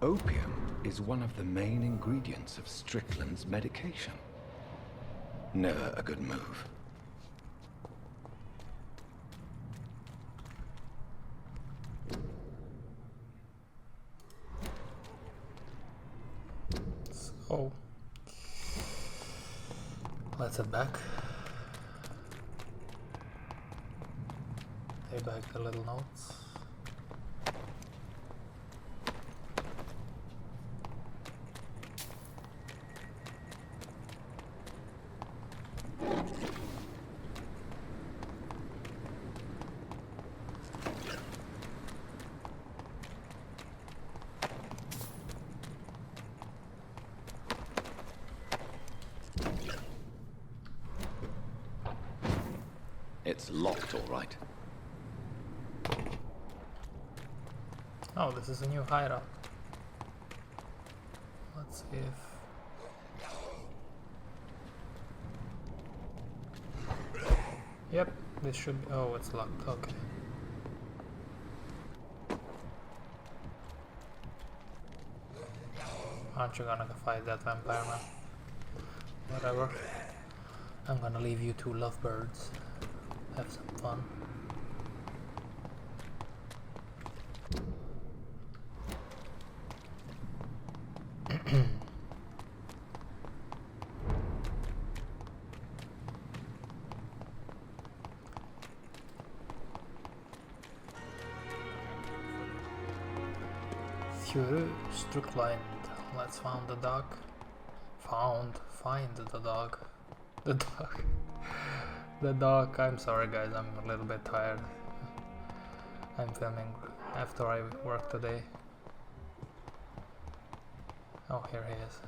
Opium is one of the main ingredients of Strickland's medication. Never a good move. So, let's head back. Take back the little notes. It's locked, all right. Oh, this is a new hideout. Let's see if... Yep, this should be... Oh, it's locked, okay. Aren't you gonna fight that vampire, man? Whatever. I'm gonna leave you two lovebirds. Have some fun. Through Strickland. Let's find the dog. Find the dog. The dog. The dog. I'm sorry guys, I'm a little bit tired. I'm filming after I work today. Oh, here he is.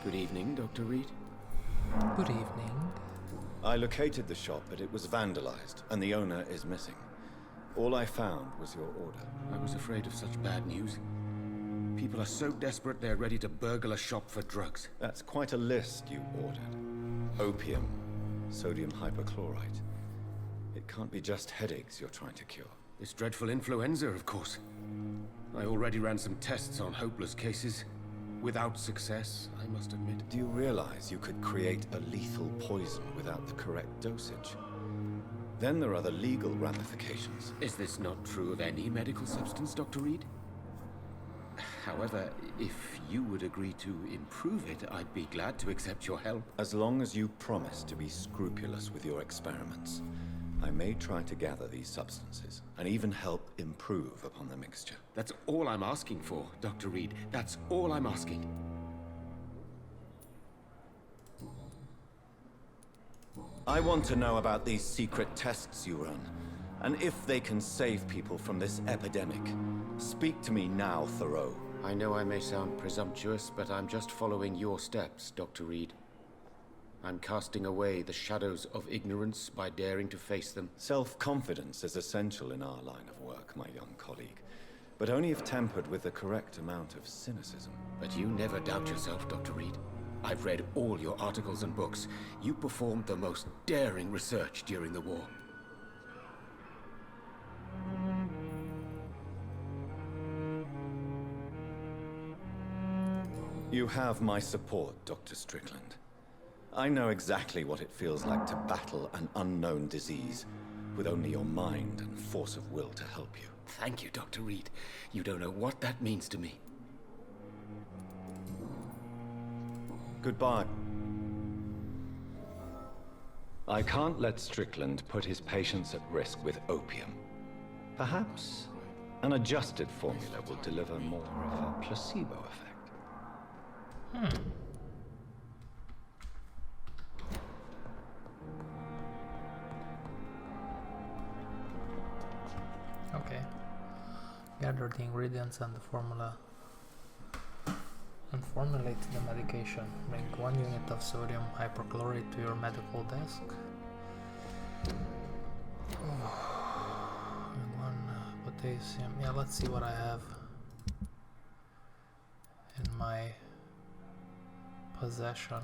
Good evening, Dr. Reed. Good evening. I located the shop, but it was vandalized, and the owner is missing. All I found was your order. I was afraid of such bad news. People are so desperate they're ready to burgle a shop for drugs. That's quite a list you ordered. Opium, sodium hypochlorite. It can't be just headaches you're trying to cure. This dreadful influenza, of course. I already ran some tests on hopeless cases. Without success, I must admit. Do you realize you could create a lethal poison without the correct dosage? Then there are the legal ramifications. Is this not true of any medical substance, Dr. Reed? However, if you would agree to improve it, I'd be glad to accept your help. As long as you promise to be scrupulous with your experiments, I may try to gather these substances, and even help improve upon the mixture. That's all I'm asking for, Dr. Reed. That's all I'm asking. I want to know about these secret tests you run, and if they can save people from this epidemic. Speak to me now, Thoreau. I know I may sound presumptuous, but I'm just following your steps, Dr. Reed. I'm casting away the shadows of ignorance by daring to face them. Self-confidence is essential in our line of work, my young colleague, but only if tempered with the correct amount of cynicism. But you never doubt yourself, Dr. Reed. I've read all your articles and books. You performed the most daring research during the war. You have my support, Dr. Strickland. I know exactly what it feels like to battle an unknown disease, with only your mind and force of will to help you. Thank you, Dr. Reed. You don't know what that means to me. Goodbye. I can't let Strickland put his patients at risk with opium. Perhaps an adjusted formula will deliver more of a placebo effect. Okay. Gather the ingredients and the formula and formulate the medication. Bring 1 unit of sodium hypochlorite to your medical desk. And 1 potassium. Yeah, let's see what I have in my possession.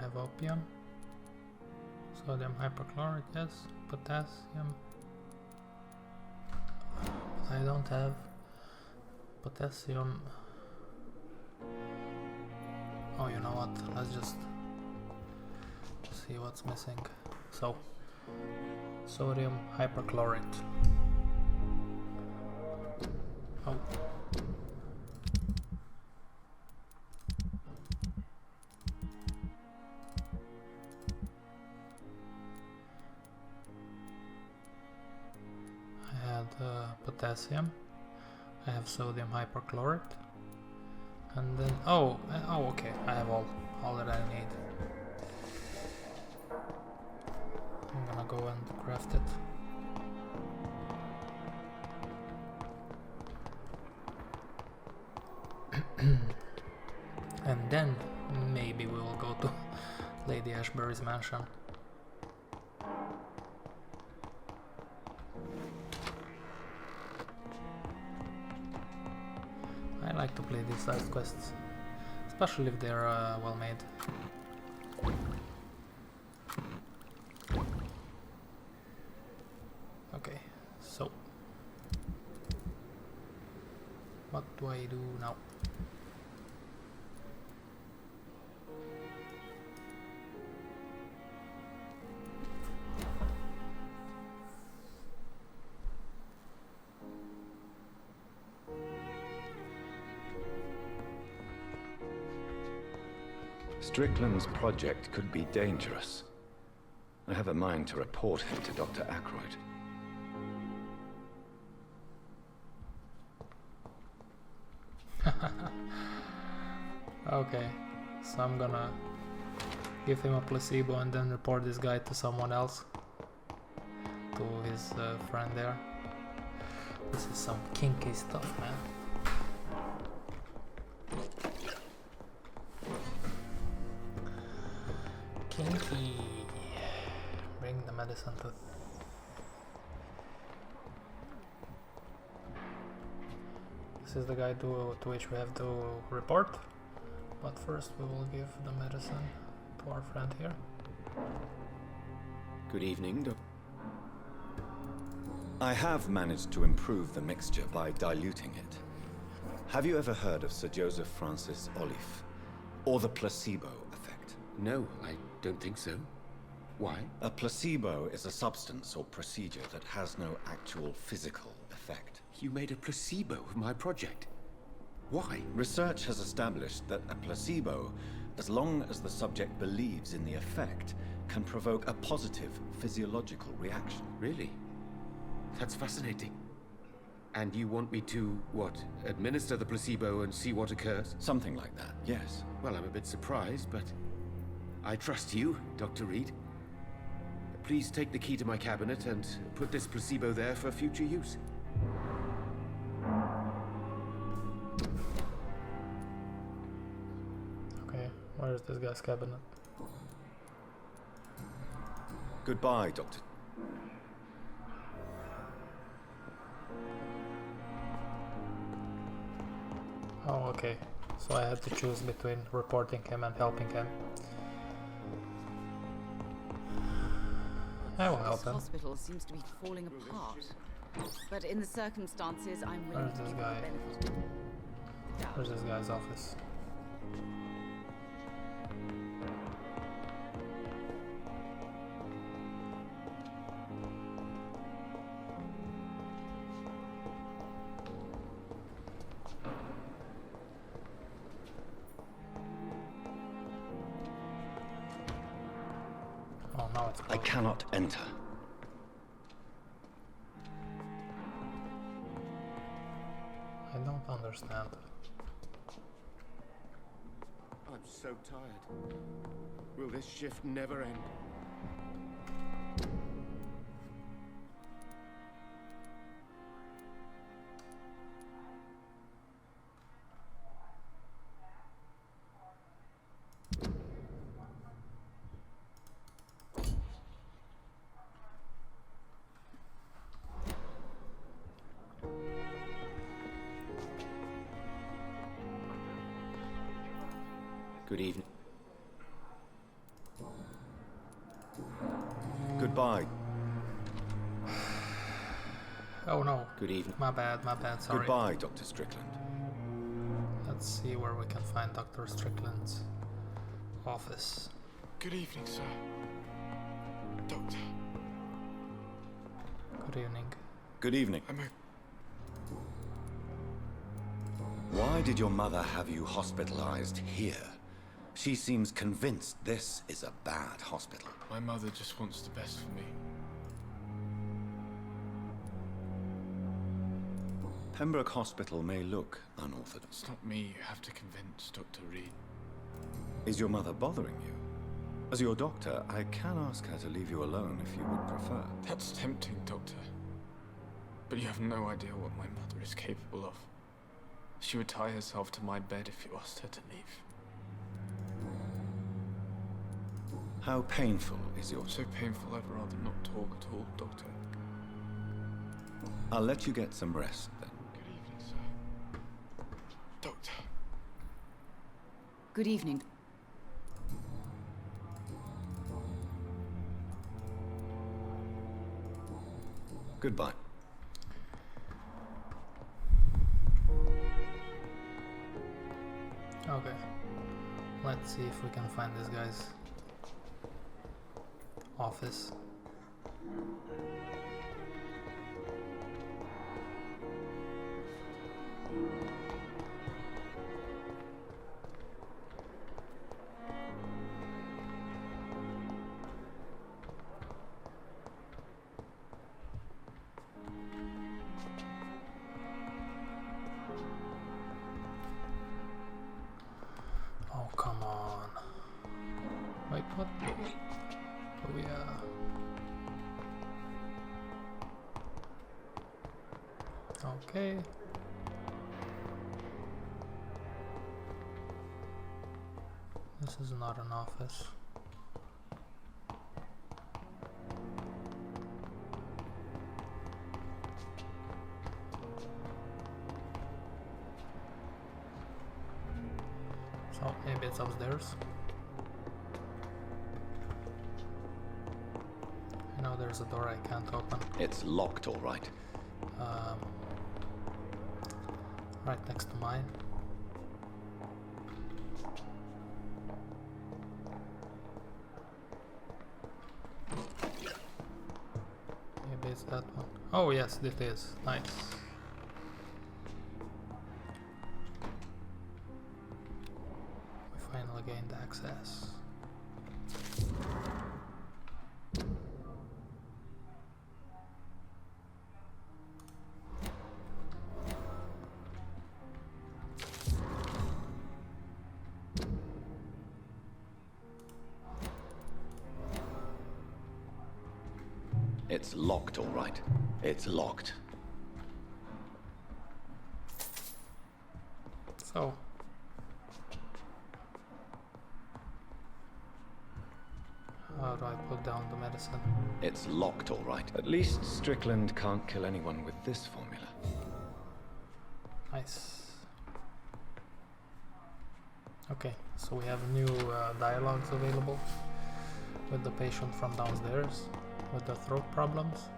have opium. Sodium hypochlorite, yes. Potassium. But I don't have potassium. Oh, you know what? Let's just see what's missing. So, sodium hypochlorite. Oh. I had potassium. I have sodium hypochlorite. And then, oh, okay, I have all that I need. I'm gonna go and craft it. And then maybe we will go to Lady Ashbury's mansion. I like to play these side quests, especially if they're well made. Okay, so what do I do now? Strickland's project could be dangerous. I have a mind to report him to Dr. Aykroyd. Okay, so I'm gonna give him a placebo and then report this guy to someone else, to his friend there. This is some kinky stuff, man. Kinky. Bring the medicine to... This is the guy to which we have to report. But first we will give the medicine to our friend here. Good evening, Doc. I have managed to improve the mixture by diluting it. Have you ever heard of Sir Joseph Francis Olive, or the placebo effect? No, I don't think so. Why? A placebo is a substance or procedure that has no actual physical effect. You made a placebo of my project. Why? Research has established that a placebo, as long as the subject believes in the effect, can provoke a positive physiological reaction. Really? That's fascinating. And you want me to, what, administer the placebo and see what occurs? Something like that, yes. Well, I'm a bit surprised, but I trust you, Dr. Reed. Please take the key to my cabinet and put this placebo there for future use. Okay, where's this guy's cabinet? Goodbye, Doctor. Oh, okay. So I had to choose between reporting him and helping him. I will help This him. hospital seems to be falling apart. But in the circumstances, I'm willing Where's to this give guy? you the benefit of the doubt. Where's this guy's office? Oh, now it's I closed. cannot enter. I don't understand. I'm so tired. Will this shift never end? Good evening. Goodbye. Oh no. Good evening. My bad, sorry. Goodbye, Dr. Strickland. Let's see where we can find Dr. Strickland's office. Good evening, sir. Doctor. Good evening. Good evening. Why did your mother have you hospitalized here? She seems convinced this is a bad hospital. My mother just wants the best for me. Pembroke Hospital may look unorthodox. It's not me you have to convince, Dr. Reed. Is your mother bothering you? As your doctor, I can ask her to leave you alone if you would prefer. That's tempting, Doctor. But you have no idea what my mother is capable of. She would tie herself to my bed if you asked her to leave. How painful is your... So painful I'd rather not talk at all, Doctor. I'll let you get some rest then. Good evening, sir. Doctor. Good evening. Goodbye. Okay. Let's see if we can find this guy's office. Oh, come on. Wait, what? Oh, yeah. Okay. This is not an office. So maybe it's upstairs. I know there's a door I can't open. It's locked, all right. Right next to mine. Maybe it's that one. Oh yes, it is. Nice. We finally gained access. It's locked, all right. It's locked. So, how do I put down the medicine? It's locked, all right. At least Strickland can't kill anyone with this formula. Nice. Okay, so we have new dialogues available with the patient from downstairs with the throat problems,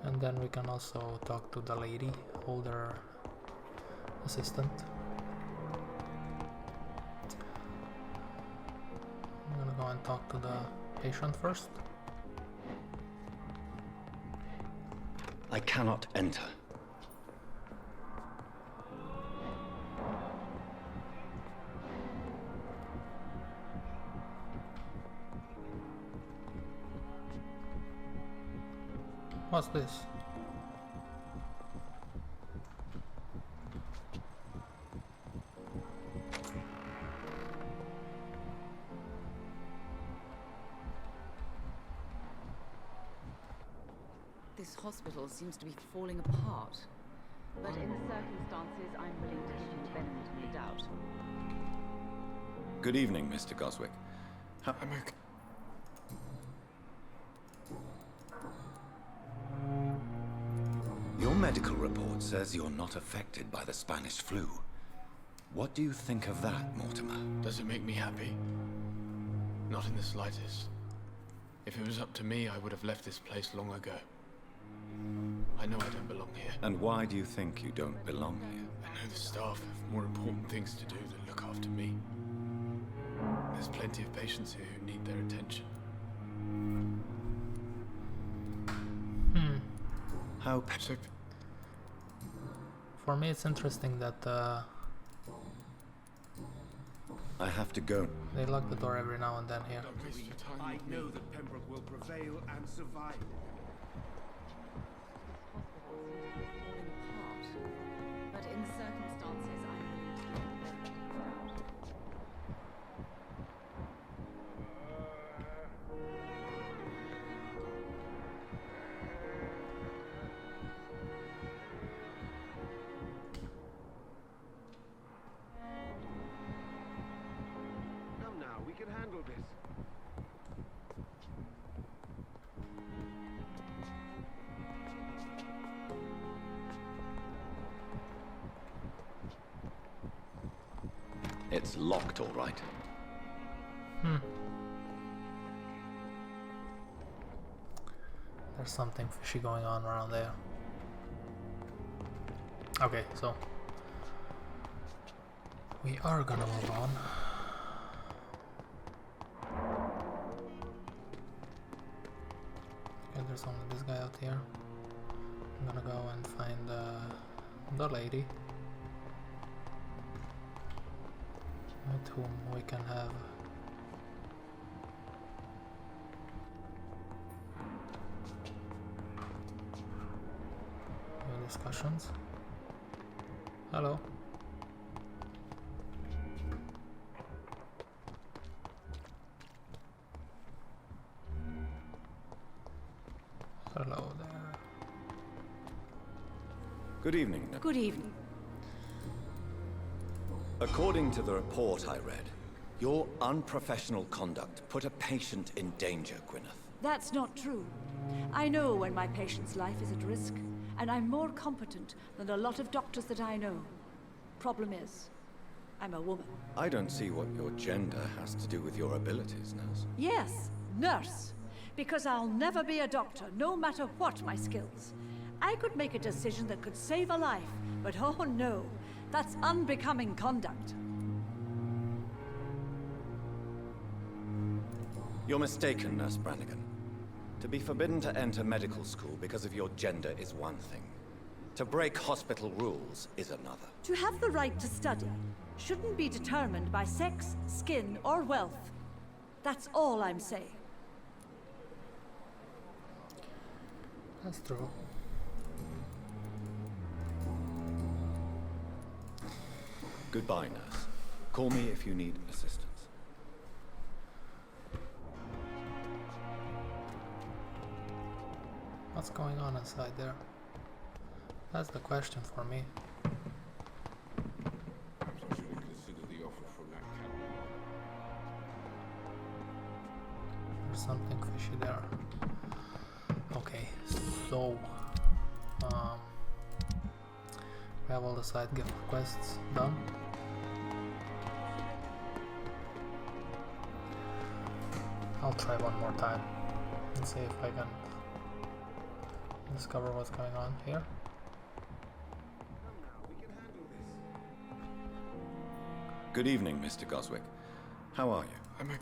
and then we can also talk to the lady, older assistant. I'm gonna go and talk to the patient first. I cannot enter. What's this? This hospital seems to be falling apart. But in the circumstances, I'm willing to give you the benefit of the doubt. Good evening, Mr. Goswick. I'm okay. Your medical report says you're not affected by the Spanish flu. What do you think of that, Mortimer? Does it make me happy? Not in the slightest. If it was up to me, I would have left this place long ago. I know I don't belong here. And why do you think you don't belong here? I know the staff have more important things to do than look after me. There's plenty of patients here who need their attention. How So, For me, it's interesting that I have to go. they lock the door every now and then here. don't waste your time I with me. know that Pembroke will prevail and survive. But in the circumstances, I'm willing to let them. Come now, we can handle this. It's locked, all right. There's something fishy going on around there. Okay, so we are gonna move on. Okay, there's only this guy out here. I'm gonna go and find the lady with whom we can have discussions. Hello. Hello there. Good evening. Good evening. According to the report I read, your unprofessional conduct put a patient in danger, Gwyneth. That's not true. I know when my patient's life is at risk, and I'm more competent than a lot of doctors that I know. Problem is, I'm a woman. I don't see what your gender has to do with your abilities, nurse. Yes, nurse. Because I'll never be a doctor, no matter what my skills. I could make a decision that could save a life, but oh no, that's unbecoming conduct. You're mistaken, Nurse Brannigan. To be forbidden to enter medical school because of your gender is one thing. To break hospital rules is another. To have the right to study shouldn't be determined by sex, skin, or wealth. That's all I'm saying. That's true. Goodbye, nurse. Call me if you need assistance. What's going on inside there? That's the question for me. Perhaps I should consider the offer from that catalog. There's something fishy there. Okay, so we have all the side gift quests done. I'll try one more time and see if I can discover what's going on here. Come now, we can handle this. Good evening, Mr. Goswick. How are you? I'm a...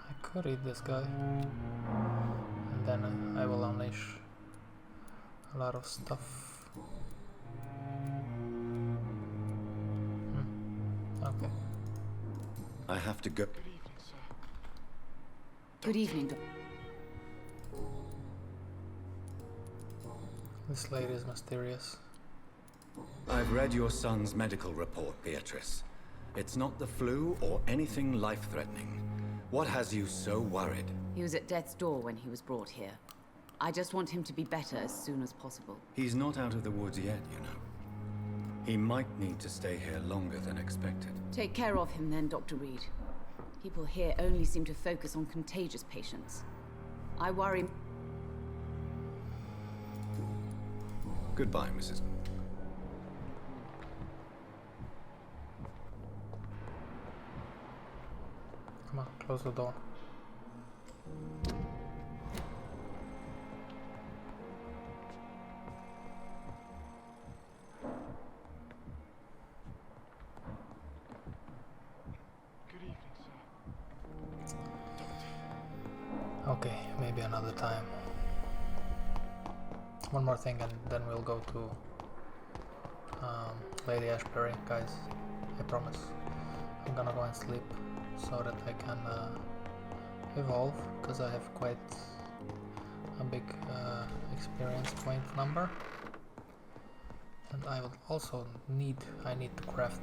I could eat this guy, and then I will unleash a lot of stuff. Okay. I have to go. Good evening, sir. Good evening, This lady is mysterious. I've read your son's medical report, Beatrice. It's not the flu or anything life-threatening. What has you so worried? He was at death's door when he was brought here. I just want him to be better as soon as possible. He's not out of the woods yet, you know. He might need to stay here longer than expected. Take care of him then, Dr. Reed. People here only seem to focus on contagious patients. I worry... Goodbye, Mrs. Come on, close the door. another time. One more thing and then we'll go to Lady Ashbury, guys. I promise. I'm gonna go and sleep so that I can evolve, because I have quite a big experience point number. And I would also need to craft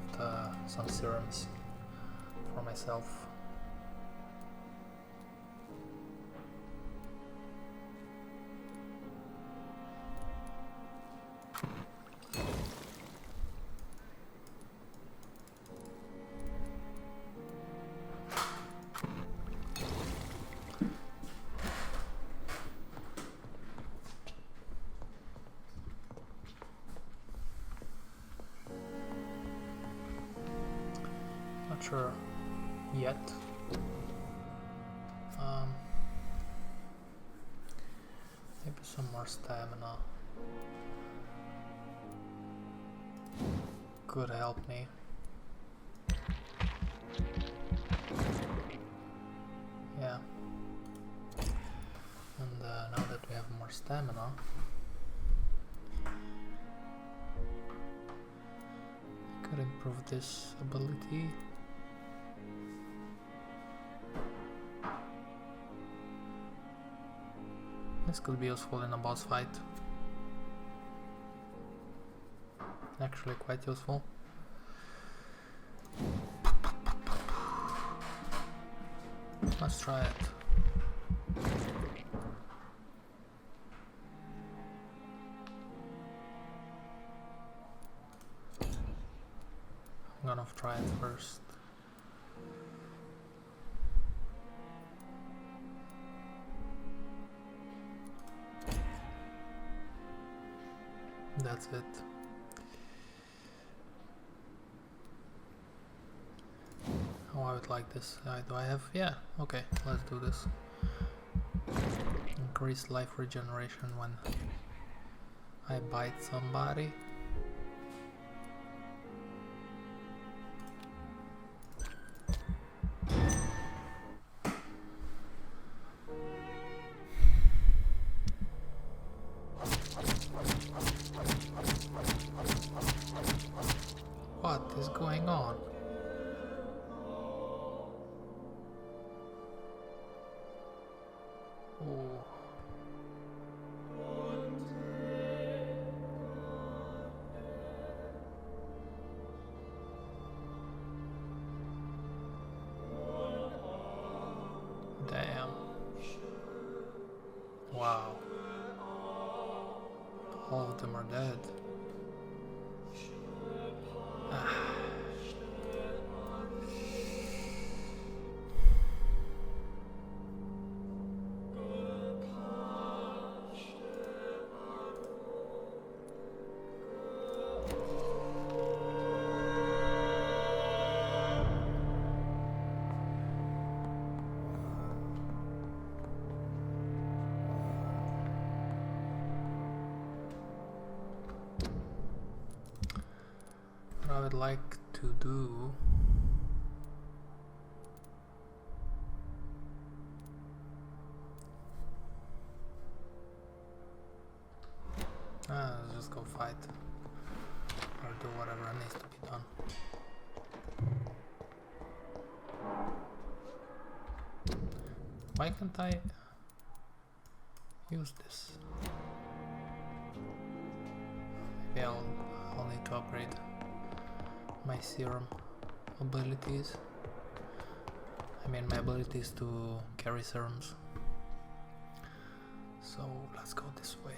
some serums for myself. Not sure yet. Maybe some more stamina could help me. Yeah. And now that we have more stamina, I could improve this ability. This could be useful in a boss fight. Actually quite useful. Let's try it. I'm gonna try it first. That's it. Oh, I would like this. Do I have? Yeah, okay, let's do this. Increase life regeneration when I bite somebody. What is going on? Oh. Damn. Wow. All of them are dead. What I would like to do let's just go fight or do whatever needs to be done. Why can't I use this? Maybe I'll need to upgrade my serum abilities. I mean my abilities to carry serums. So let's go this way.